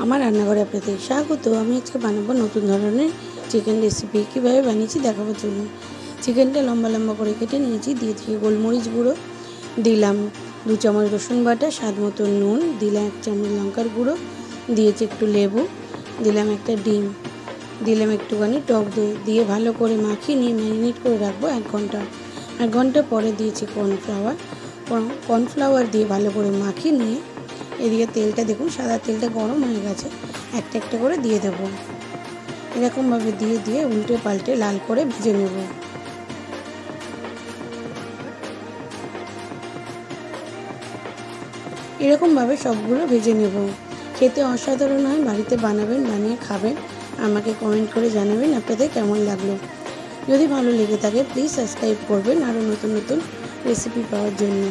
আমার রান্নাঘরে আপনাদের স্বাগত। আমি আজকে বানাবো নতুন ধরনের চিকেন রেসিপি। কীভাবে বানিয়েছি দেখাবো চলুন। চিকেনটা লম্বা লম্বা করে কেটে নিয়েছি, দিয়ে গোলমরিচ গুঁড়ো দিলাম, 2 চামচ রসুন বাটা, স্বাদ মতো নুন দিলাম, 1 চামচ লঙ্কার গুঁড়ো দিয়েছি, একটু লেবু দিলাম, একটা ডিম দিলাম, একটুখানি টক দই দিয়ে ভালো করে মাখিয়ে নিয়ে ম্যারিনেট করে রাখবো 1 ঘন্টা। 1 ঘন্টা পরে দিয়েছি কর্নফ্লাওয়ার দিয়ে ভালো করে মাখিয়ে নিয়ে এদিকে তেলটা দেখুন, সাদা তেলটা গরম হয়ে গেছে, একটা একটা করে দিয়ে দেবো। এরকমভাবে দিয়ে উল্টে পাল্টে লাল করে ভেজে নেব। এরকমভাবে সবগুলো ভেজে নেব। খেতে অসাধারণ হয়, বাড়িতে বানাবেন, বানিয়ে খাবেন, আমাকে কমেন্ট করে জানাবেন আপনাদের কেমন লাগলো। যদি ভালো লেগে থাকে প্লিজ সাবস্ক্রাইব করবেন আরও নতুন নতুন রেসিপি পাওয়ার জন্য।